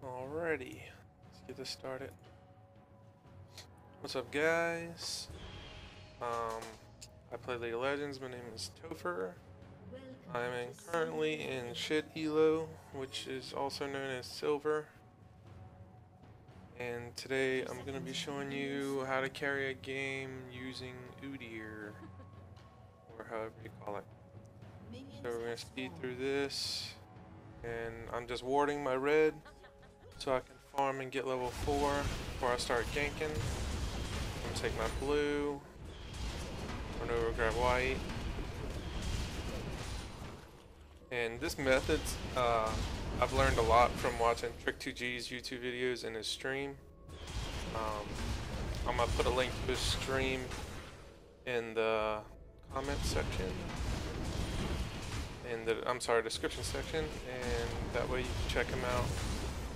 Alrighty, let's get this started. What's up, guys? I play League of Legends. My name is Topher. I'm currently in shit Elo, which is also known as Silver. And today I'm going to be showing you how to carry a game using Udyr, or however you call it. So we're going to speed through this, and I'm just warding my red so I can farm and get level 4 before I start ganking. I'm going to take my blue, run over, grab white. And this method, I've learned a lot from watching Trick2G's YouTube videos and his stream. I'm going to put a link to his stream in the comment section, in the description section, and that way you can check him out.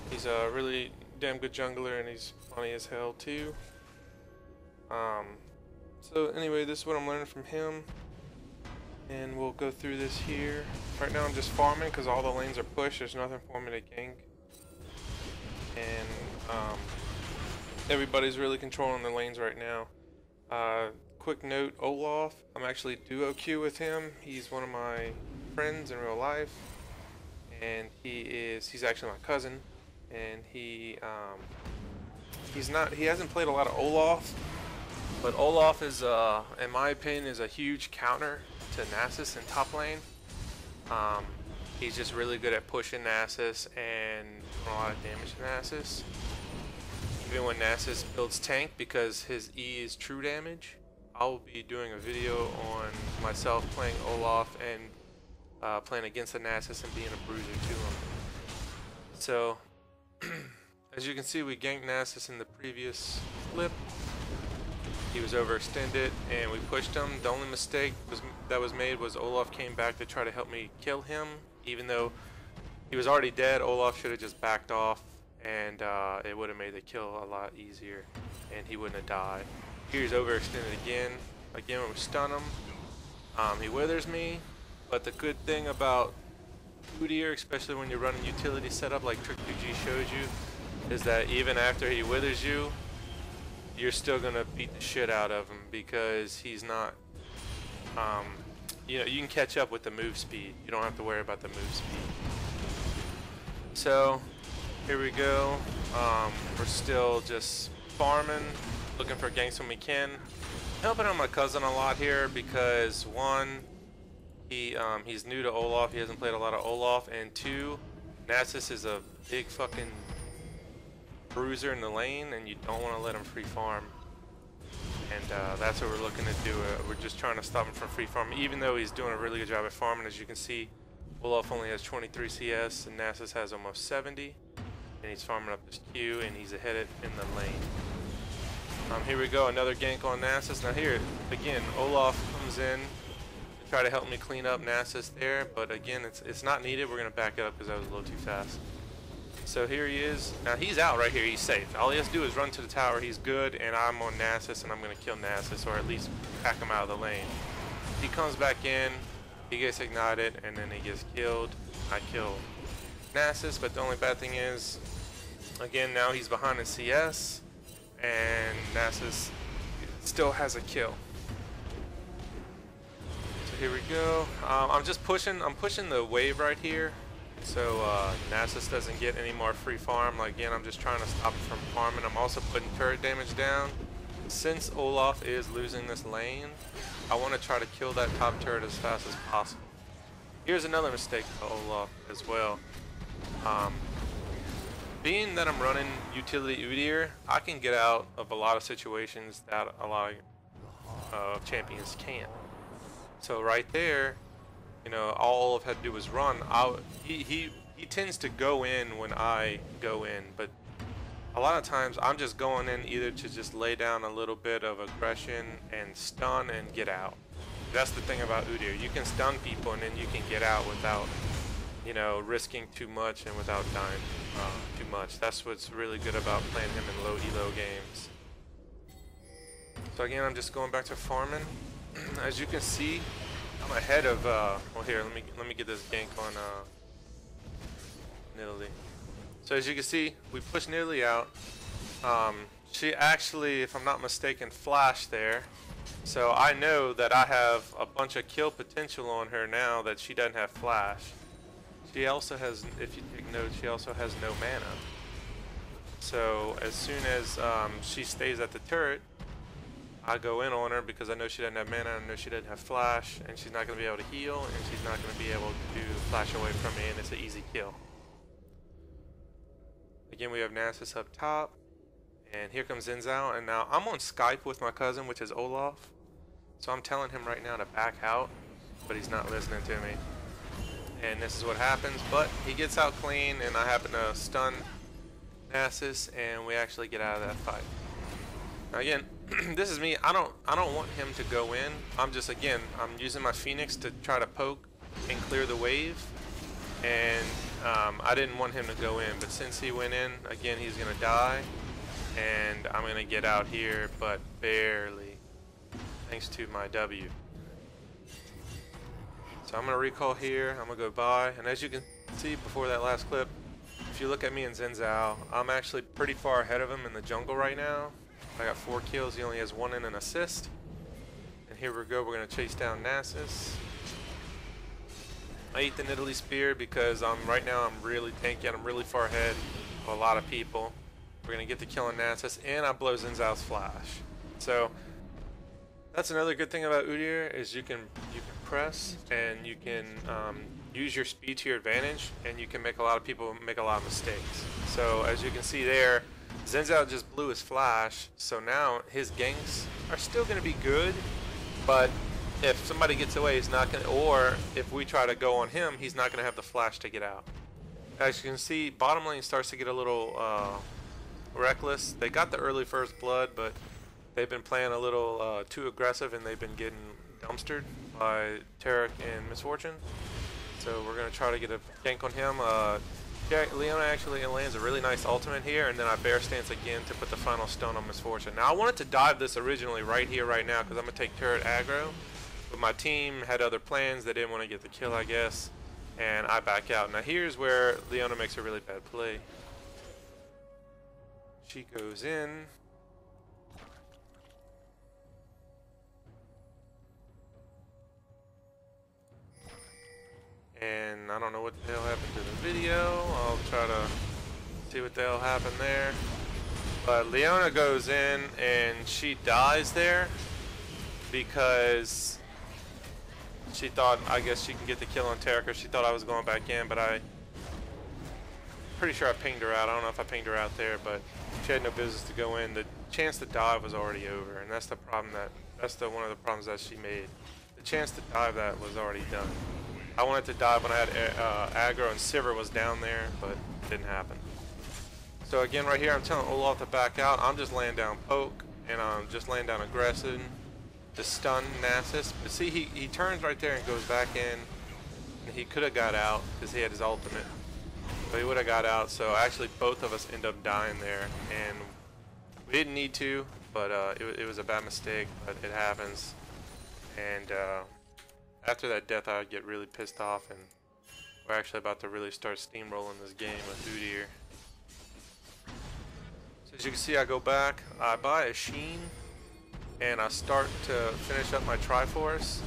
He's a really damn good jungler, and he's funny as hell too. So anyway, this is what I'm learning from him, and we'll go through this here. Right now I'm just farming because all the lanes are pushed. There's nothing for me to gank, and everybody's really controlling the lanes right now. Quick note, Olaf, I'm actually duo queue with him. He's one of my friends in real life, and he's actually my cousin, and he hasn't played a lot of Olaf, but Olaf is in my opinion is a huge counter to Nasus in top lane. He's just really good at pushing Nasus and doing a lot of damage to Nasus, even when Nasus builds tank, because his E is true damage. I'll be doing a video on myself playing Olaf and playing against the Nasus and being a bruiser to him. So as you can see, we ganked Nasus in the previous clip. He was overextended and we pushed him. The only mistake that was made was Olaf came back to try to help me kill him. Even though he was already dead, Olaf should have just backed off, and it would have made the kill a lot easier, and he wouldn't have died. Here he's overextended again. Again, when we stun him, he withers me. But the good thing about Udyr, especially when you're running utility setup like Trick2G showed you, is that even after he withers you, you're still gonna beat the shit out of him, because he's not, you know, you can catch up with the move speed. You don't have to worry about the move speed. So here we go. We're still just farming, looking for ganks when we can. Helping out my cousin a lot here because one, he's new to Olaf. He hasn't played a lot of Olaf, and two, Nasus is a big fucking bruiser in the lane, and you don't want to let him free farm. And that's what we're looking to do. We're just trying to stop him from free farming, even though he's doing a really good job at farming. As you can see, Olaf only has 23 CS and Nasus has almost 70, and he's farming up his Q, and he's ahead in the lane. Here we go, another gank on Nasus. Now here again, Olaf comes in to try to help me clean up Nasus there, but again, it's not needed. We're gonna back it up because that was a little too fast. So here he is. Now he's out right here. He's safe. All he has to do is run to the tower. He's good, and I'm on Nasus, and I'm going to kill Nasus, or at least pack him out of the lane. He comes back in, he gets ignited, and then he gets killed. I kill Nasus, but the only bad thing is, again, now he's behind in CS, and Nasus still has a kill. So here we go. I'm pushing the wave right here, so Nasus doesn't get any more free farm. Again, I'm just trying to stop him from farming. I'm also putting turret damage down. Since Olaf is losing this lane, I want to try to kill that top turret as fast as possible. Here's another mistake for Olaf as well. Being that I'm running utility Udyr, I can get out of a lot of situations that a lot of champions can't. So right there, you know, all Olaf had to do was run. He tends to go in when I go in, but a lot of times I'm just going in either to just lay down a little bit of aggression and stun and get out. That's the thing about Udyr. You can stun people and then you can get out without, you know, risking too much and without dying too much. That's what's really good about playing him in low elo games. So again, I'm just going back to farming. As you can see, I'm ahead of well, here, let me get this gank on Nidalee. So as you can see, we pushed nearly out. She actually, if I'm not mistaken, flashed there. So I know that I have a bunch of kill potential on her now that she doesn't have flash. She also has, if you take note, she also has no mana. So as soon as she stays at the turret, I go in on her because I know she doesn't have mana, I know she doesn't have flash, and she's not going to be able to heal, and she's not going to be able to flash away from me, and it's an easy kill. Again, we have Nasus up top, and here comes Zinzao, and now I'm on Skype with my cousin, which is Olaf, so I'm telling him right now to back out, but he's not listening to me. And this is what happens, but he gets out clean, and I happen to stun Nasus, and we actually get out of that fight. Now again, this is me. I don't want him to go in. I'm using my Phoenix to try to poke and clear the wave, and I didn't want him to go in, but since he went in, again, he's gonna die, and I'm gonna get out here, but barely, thanks to my W. So I'm gonna recall here. I'm gonna go by, and as you can see before that last clip, if you look at me and Zinzao, I'm actually pretty far ahead of him in the jungle right now. I got 4 kills, he only has 1 in an assist. And here we go, we're going to chase down Nasus. I ate the Nidalee Spear because right now I'm really tanky and I'm really far ahead of a lot of people. We're going to get the kill on Nasus, and I blow Zinzao's flash. So that's another good thing about Udyr is you can press and you can use your speed to your advantage, and you can make a lot of people make a lot of mistakes. So as you can see there, Zinzao just blew his flash, so now his ganks are still going to be good, but if somebody gets away, he's not going to, or if we try to go on him, he's not going to have the flash to get out. As you can see, bottom lane starts to get a little reckless. They got the early first blood, but they've been playing a little too aggressive, and they've been getting dumpstered by Tarek and Misfortune. So we're going to try to get a gank on him. Leona actually lands a really nice ultimate here, and then I bear stance again to put the final stone on Misfortune. Now I wanted to dive this originally right here, right now, because I'm going to take turret aggro, but my team had other plans. They didn't want to get the kill, I guess, and I back out. Now here's where Leona makes a really bad play. She goes in. And I don't know what the hell happened to the video. I'll try to see what the hell happened there. But Leona goes in and she dies there because she thought, I guess she can get the kill on Tarek, or she thought I was going back in, but pretty sure I pinged her out. I don't know if I pinged her out there, but she had no business to go in. The chance to dive was already over, and that's the problem one of the problems that she made. The chance to dive that was already done. I wanted to dive when I had aggro and Sivir was down there, but it didn't happen. So again, right here, I'm telling Olaf to back out. I'm just laying down poke, and I'm just laying down aggression to stun Nasus. But see, he turns right there and goes back in, and he could have got out because he had his ultimate, but he would have got out. So actually, both of us end up dying there, and we didn't need to, but it was a bad mistake, but it happens. And after that death, I would get really pissed off, and we're actually about to really start steamrolling this game with Udyr. So as you can see, I go back, I buy a Sheen, and I start to finish up my Triforce.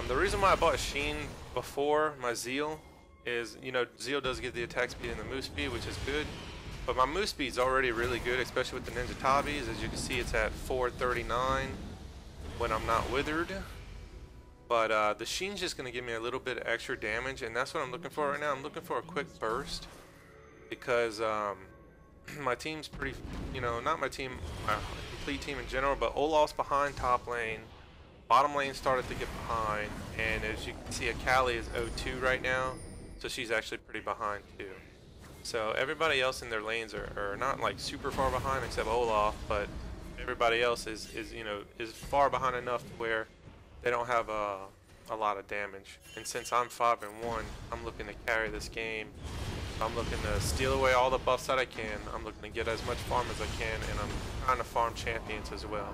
The reason why I bought a Sheen before my Zeal is, you know, Zeal does get the attack speed and the move speed, which is good, but my move speed is already really good, especially with the Ninja Tabis. As you can see, it's at 439 when I'm not withered. But the Sheen's just going to give me a little bit of extra damage, and that's what I'm looking for right now. I'm looking for a quick burst because my team's pretty, you know, not my team, my complete team in general, but Olaf's behind top lane. Bottom lane started to get behind, and as you can see, Akali is 0-2 right now, so she's actually pretty behind too. So everybody else in their lanes are not like super far behind except Olaf, but everybody else is far behind enough to where they don't have a lot of damage. And since I'm 5-1, I'm looking to carry this game. I'm looking to steal away all the buffs that I can. I'm looking to get as much farm as I can, and I'm trying to farm champions as well.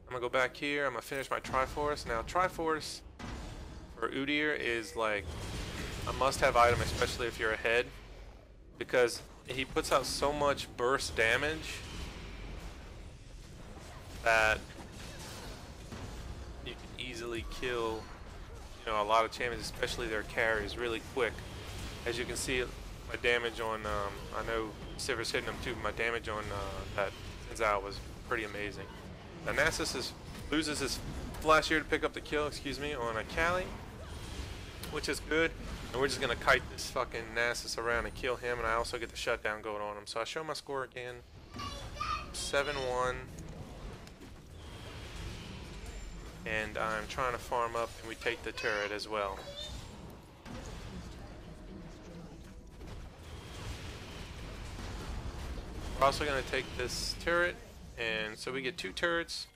I'm gonna go back here. I'm gonna finish my Triforce. Now Triforce for Udyr is like a must-have item, especially if you're ahead, because he puts out so much burst damage that you can easily kill, you know, a lot of champions, especially their carries, really quick. As you can see, my damage on, I know Sivir's hitting him too, but my damage on that Zinzao was pretty amazing. Now Nasus loses his flash here to pick up the kill, excuse me, on a Cali, which is good. And we're just going to kite this fucking Nasus around and kill him, and I also get the shutdown going on him. So I show my score again, 7-1. And I'm trying to farm up, and we take the turret as well. We're also going to take this turret, and so we get 2 turrets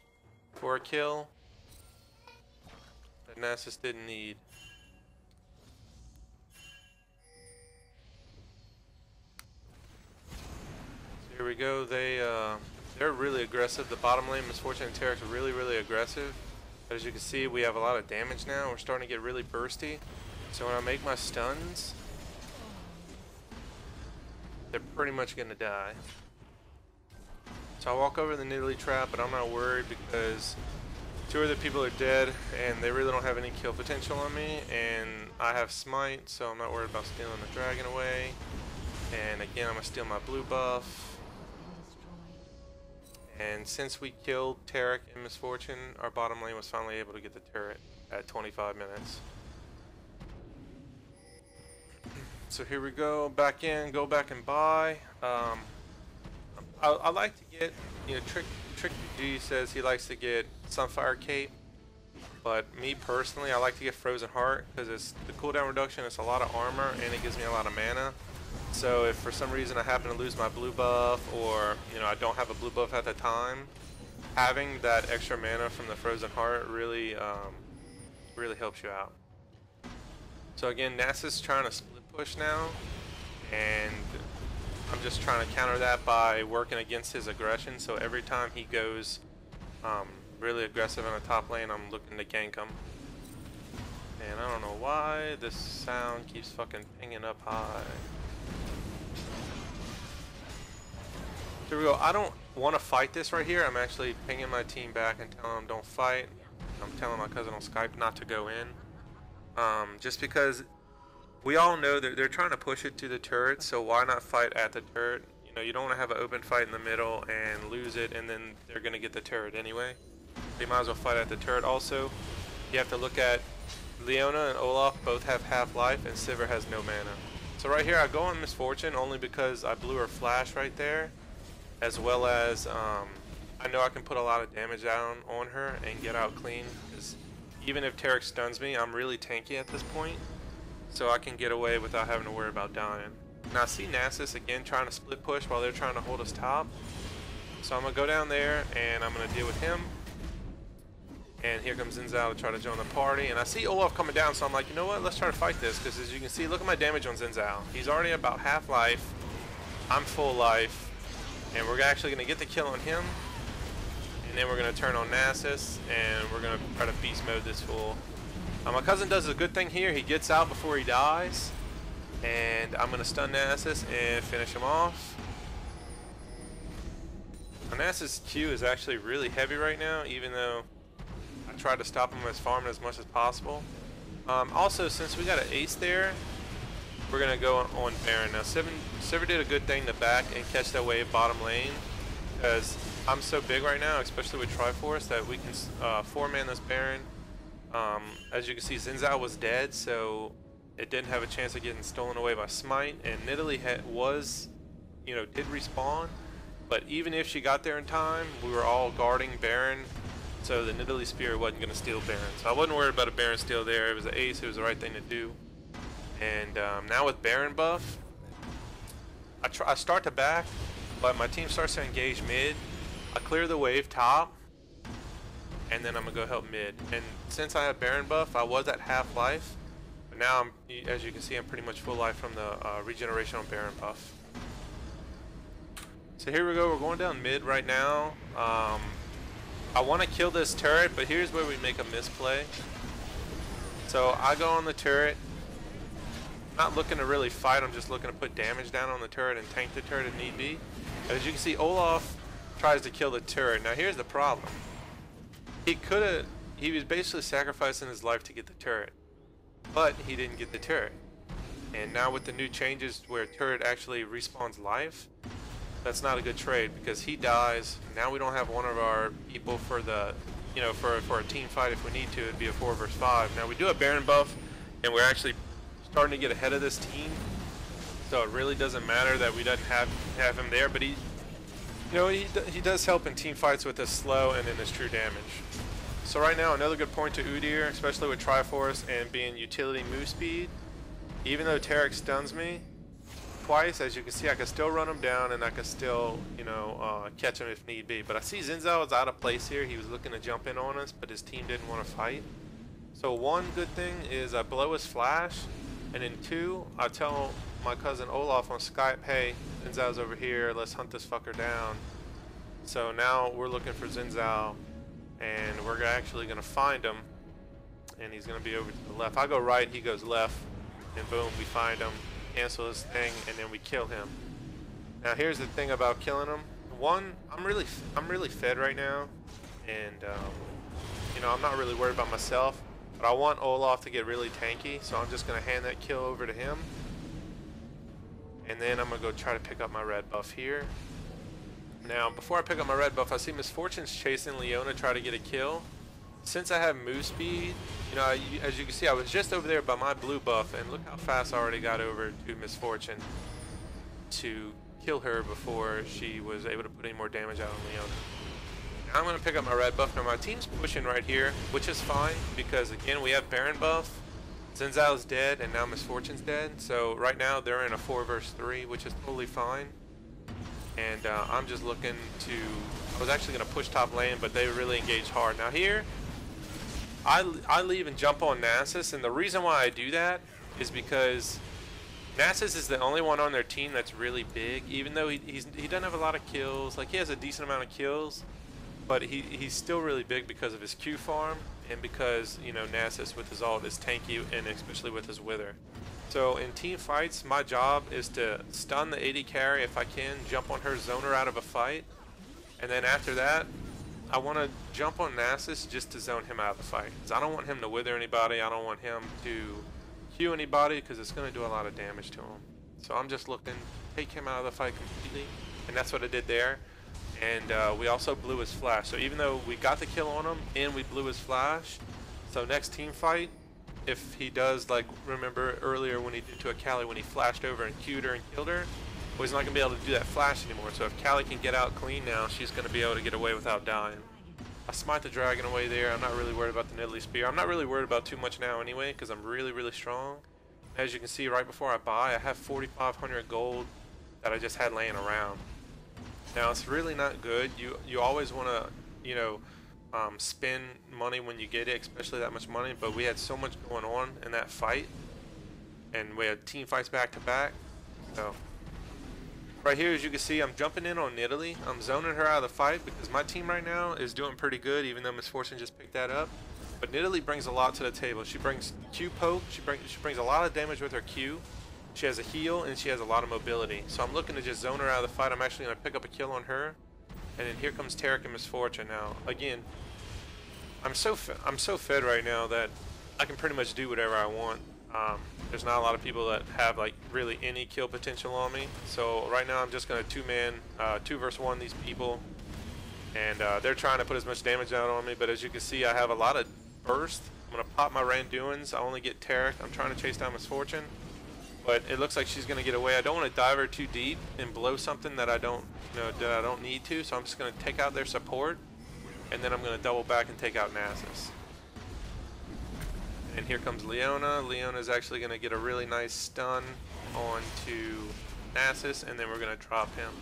for a kill that Nasus didn't need. So here we go. They're really aggressive. The bottom lane, Misfortune and Tarek's are really aggressive. But as you can see, we have a lot of damage now. We're starting to get really bursty. So when I make my stuns, they're pretty much going to die. So I walk over the Nidalee trap, but I'm not worried because 2 other people are dead and they really don't have any kill potential on me. And I have smite, so I'm not worried about stealing the dragon away. And again, I'm going to steal my blue buff. And since we killed Tarek and Misfortune, our bottom lane was finally able to get the turret at 25 minutes. So here we go, back in, go back and buy. I like to get, you know, Trick G says he likes to get Sunfire Cape, but me personally, I like to get Frozen Heart because it's the cooldown reduction, it's a lot of armor, and it gives me a lot of mana. So if for some reason I happen to lose my blue buff, or you know I don't have a blue buff at the time, having that extra mana from the Frozen Heart really really helps you out. So again, Nasus trying to split push now, and I'm just trying to counter that by working against his aggression. So every time he goes really aggressive in the top lane, I'm looking to gank him. And I don't know why this sound keeps fucking pinging up high. Here we go. I don't want to fight this right here. I'm actually pinging my team back and telling them don't fight. I'm telling my cousin on Skype not to go in. Just because we all know that they're trying to push it to the turret, so why not fight at the turret? You know, you don't want to have an open fight in the middle and lose it, and then they're going to get the turret anyway. You might as well fight at the turret. Also, you have to look at Leona and Olaf both have half-life, and Sivir has no mana. So right here, I go on Misfortune only because I blew her flash right there. As well as I know I can put a lot of damage down on her and get out clean, because even if Tarek stuns me, I'm really tanky at this point, so I can get away without having to worry about dying. Now I see Nasus again trying to split push while they're trying to hold us top, so I'm going to go down there and I'm going to deal with him. And here comes Zinzao to try to join the party, and I see Olaf coming down, so I'm like, you know what, let's try to fight this, because as you can see, look at my damage on Zinzao. He's already about half life, I'm full life. And we're actually going to get the kill on him, and then we're going to turn on Nasus, and we're going to try to beast mode this fool. My cousin does a good thing here. He gets out before he dies, and I'm going to stun Nasus and finish him off. Now, Nasus' Q is actually really heavy right now, even though I tried to stop him as farming as much as possible. Also, since we got an ace there, we're going to go on Baron. Now, Sivir did a good thing to back and catch that wave bottom lane, because I'm so big right now, especially with Triforce, that we can 4-man this Baron. As you can see, Zinzao was dead, so it didn't have a chance of getting stolen away by Smite, and Nidalee did respawn, but even if she got there in time, we were all guarding Baron, so the Nidalee Spear wasn't going to steal Baron. So I wasn't worried about a Baron steal there. It was an ace, it was the right thing to do. And now with Baron buff, I start to back, but my team starts to engage mid. I clear the wave top, and then I'm going to go help mid. And since I have Baron buff, I was at half life, but now, as you can see, I'm pretty much full life from the regeneration on Baron buff. So here we go, we're going down mid right now. I want to kill this turret, but here's where we make a misplay. So I go on the turret, not looking to really fight. I'm just looking to put damage down on the turret and tank the turret if need be. As you can see, Olaf tries to kill the turret. Now here's the problem. He was basically sacrificing his life to get the turret, but he didn't get the turret. And now with the new changes where turret actually respawns life, that's not a good trade because he dies. Now we don't have one of our people for the, you know, for a team fight if we need to. It'd be a 4 versus 5. Now we do a Baron buff, and we're actually starting to get ahead of this team. So it really doesn't matter that we don't have him there, but he, you know, he does help in team fights with his slow and in his true damage. So right now, another good point to Udyr, especially with Triforce and being utility move speed. Even though Tarek stuns me twice, as you can see, I can still run him down and I can still, you know, catch him if need be. But I see Xin Zhao is out of place here. He was looking to jump in on us, but his team didn't want to fight. So one good thing is I blow his flash, and then 2, I tell my cousin Olaf on Skype, hey, Xin Zhao's over here, let's hunt this fucker down. So now we're looking for Xin Zhao, and we're actually going to find him, and he's going to be over to the left. I go right, he goes left, and boom, we find him, cancel his thing, and then we kill him. Now here's the thing about killing him. One, I'm really fed right now, and you know, I'm not really worried about myself, but I want Olaf to get really tanky, so I'm just going to hand that kill over to him. And then I'm going to go try to pick up my red buff here. Now, before I pick up my red buff, I see Misfortune's chasing Leona, try to get a kill. Since I have move speed, you know, as you can see, I was just over there by my blue buff, and look how fast I already got over to Misfortune to kill her before she was able to put any more damage out on Leona. Now I'm going to pick up my red buff. Now my team's pushing right here, which is fine, because again, we have Baron buff, Xin Zhao's dead, and now Misfortune's dead. So right now they're in a 4 versus 3, which is totally fine. And I'm just looking to, I was actually going to push top lane, but they really engaged hard. Now here, I leave and jump on Nasus, and the reason why I do that is because Nasus is the only one on their team that's really big, even though he doesn't have a lot of kills. Like, he has a decent amount of kills, but he's still really big because of his Q farm, and because, you know, Nasus with his ult is tanky, and especially with his Wither. So in team fights, my job is to stun the AD carry if I can, jump on her, zone her out of a fight, and then after that, I want to jump on Nasus just to zone him out of the fight. Because I don't want him to wither anybody, I don't want him to Q anybody, because it's going to do a lot of damage to him. So I'm just looking to take him out of the fight completely, and that's what I did there. And we also blew his flash. So even though we got the kill on him and we blew his flash, so next team fight, if he does, like, remember earlier when he did to a Callie when he flashed over and Q'd her and killed her, well, he's not going to be able to do that flash anymore. So if Callie can get out clean now, she's going to be able to get away without dying. I smite the dragon away there. I'm not really worried about the Nidalee Spear. I'm not really worried about too much now anyway, because I'm really, really strong. As you can see, right before I buy, I have 4,500 gold that I just had laying around. Now, it's really not good. You always want to, you know, spend money when you get it, especially that much money, but we had so much going on in that fight, and we had team fights back to back. So right here, as you can see, I'm jumping in on Nidalee. I'm zoning her out of the fight because my team right now is doing pretty good, even though Misfortune just picked that up. But Nidalee brings a lot to the table. She brings Q poke, she brings a lot of damage with her Q. She has a heal, and she has a lot of mobility. So I'm looking to just zone her out of the fight. I'm actually going to pick up a kill on her. And then here comes Tarek and Misfortune. Now, again, I'm so fed right now that I can pretty much do whatever I want. There's not a lot of people that have, like, really any kill potential on me. So right now I'm just going to 2-man, 2 versus 1 these people. And they're trying to put as much damage out on me. But as you can see, I have a lot of burst. I'm going to pop my Randuins. I only get Tarek. I'm trying to chase down Misfortune. But it looks like she's going to get away. I don't want to dive her too deep and blow something that I don't, you know, that I don't need to. So I'm just going to take out their support, and then I'm going to double back and take out Nasus. And here comes Leona. Leona's actually going to get a really nice stun onto Nasus, and then we're going to drop him.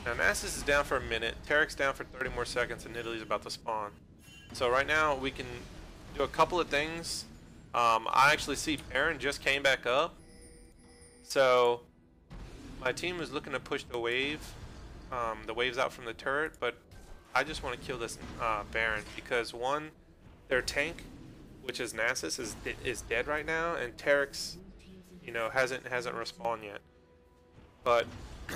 Now Nasus is down for a minute. Tarek's down for 30 more seconds, and Nidalee's about to spawn. So right now we can do a couple of things. I actually see Baron just came back up, so my team is looking to push the waves out from the turret, but I just want to kill this Baron because, one, their tank, which is Nasus, is dead right now, and Tarek's hasn't respawned yet. But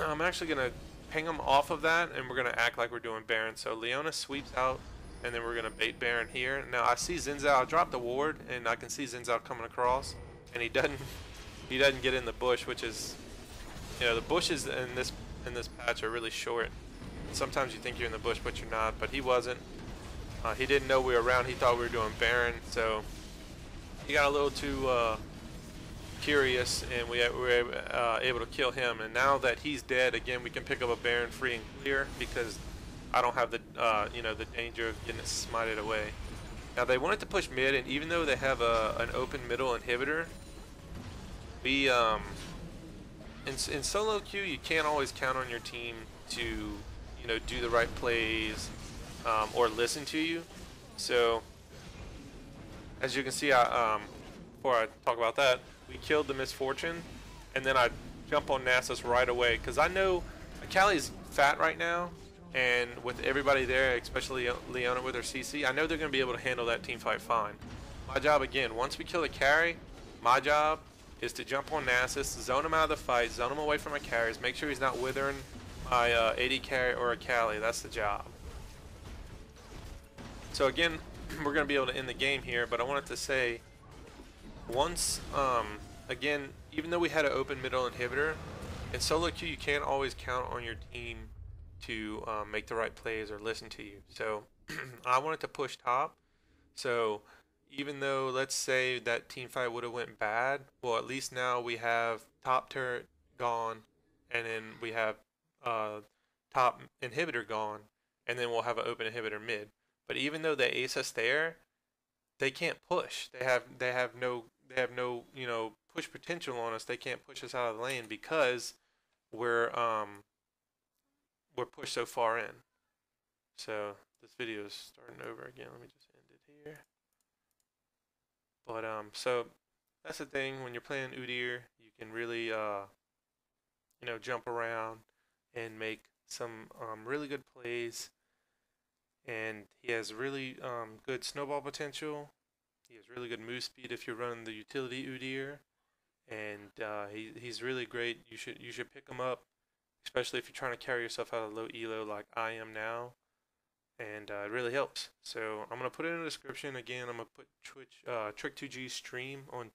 I'm actually gonna ping him off of that, and we're gonna act like we're doing Baron. So Leona sweeps out, and then we're gonna bait Baron here. Now I see Zinzao. I dropped the ward, and I can see Zinzao coming across, and he doesn't get in the bush, which is, the bushes in this patch are really short. Sometimes you think you're in the bush, but you're not. But he wasn't. He didn't know we were around. He thought we were doing Baron, so he got a little too curious, and we were able to kill him. And now that he's dead, again, we can pick up a Baron free and clear because I don't have the the danger of getting it smited away. Now they wanted to push mid, and even though they have an open middle inhibitor, we in solo queue you can't always count on your team to do the right plays or listen to you. So as you can see, before I talk about that, we killed the Misfortune, and then I jump on Nasus right away because I know Akali's fat right now, and with everybody there, especially Leona with her CC, I know they're going to be able to handle that team fight fine. My job, again, once we kill the carry, my job is to jump on Nasus, zone him out of the fight, zone him away from my carries, make sure he's not withering my AD carry or Akali. That's the job. So again, we're going to be able to end the game here, but I wanted to say, once, again, even though we had an open middle inhibitor, in solo queue you can't always count on your team to make the right plays or listen to you. So I wanted to push top. So even though, let's say, that team fight would have went bad, well, at least now we have top turret gone, and then we have top inhibitor gone, and then we'll have an open inhibitor mid. But even though they ace us there, they can't push. They have no push potential on us. They can't push us out of the lane because we're pushed so far in. So this video is starting over again. Let me just end it here. But so that's the thing, when you're playing Udyr, you can really jump around and make some really good plays. And he has really good snowball potential. He has really good move speed if you're running the utility Udyr, and he's really great. You should pick him up, especially if you're trying to carry yourself out of low elo like I am now, and it really helps. So I'm gonna put it in the description. Again, I'm gonna put Trick2G's stream on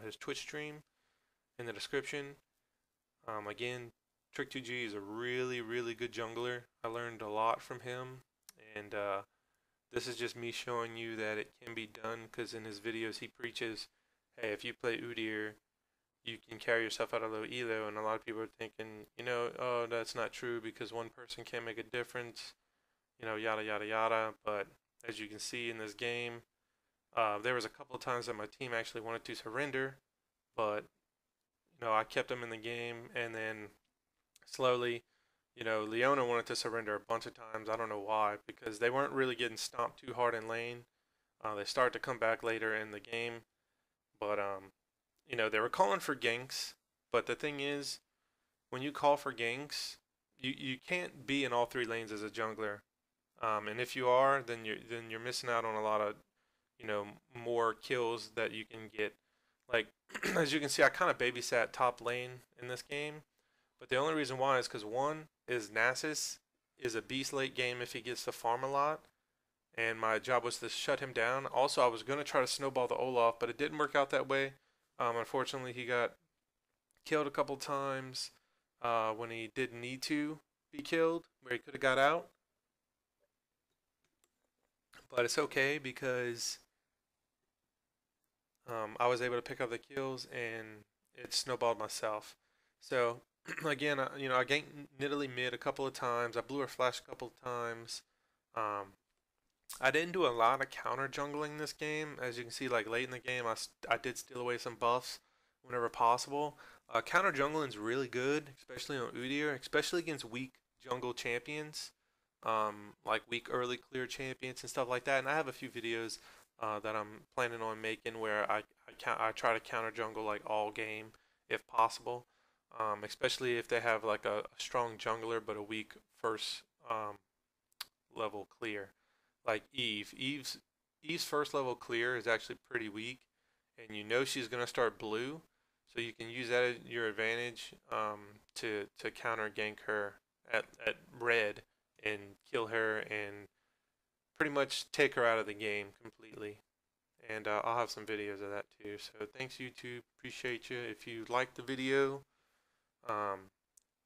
his Twitch stream in the description. Again, Trick2G is a really good jungler. I learned a lot from him, and this is just me showing you that it can be done, because in his videos he preaches, hey, if you play Udyr, you can carry yourself out of low elo, and a lot of people are thinking, oh, that's not true because one person can't make a difference, yada yada yada. But as you can see in this game, there was a couple of times that my team actually wanted to surrender, but I kept them in the game, and then slowly, Leona wanted to surrender a bunch of times. I don't know why, because they weren't really getting stomped too hard in lane. They started to come back later in the game, but they were calling for ganks. But the thing is, when you call for ganks, you can't be in all three lanes as a jungler. And if you are, then you're missing out on a lot of more kills that you can get. Like as you can see, I kind of babysat top lane in this game. But the only reason why is because, one, is Nasus is a beast late game if he gets to farm a lot, and my job was to shut him down. Also, I was going to try to snowball the Olaf, but it didn't work out that way. Unfortunately, he got killed a couple times when he didn't need to be killed, where he could have got out. But it's okay because I was able to pick up the kills, and it snowballed myself. So again, I ganked Nidalee mid a couple of times. I blew her flash a couple of times. I didn't do a lot of counter jungling this game. As you can see, like late in the game, I did steal away some buffs whenever possible. Counter jungling is really good, especially on Udyr, especially against weak jungle champions, like weak early clear champions and stuff like that. And I have a few videos that I'm planning on making where I try to counter jungle like all game if possible. Especially if they have like a strong jungler but a weak first level clear, like Eve. Eve's first level clear is actually pretty weak, and she's gonna start blue. So you can use that at your advantage to counter gank her at red and kill her and pretty much take her out of the game completely. And I'll have some videos of that too. So thanks YouTube, appreciate you. If you like the video, um,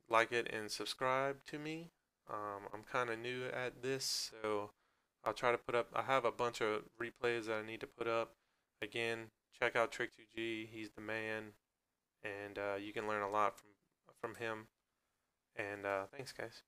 like it and subscribe to me. I'm kind of new at this, so I'll try to put up. I have a bunch of replays that I need to put up. Again, check out Trick2G. He's the man, and you can learn a lot from him. And thanks, guys.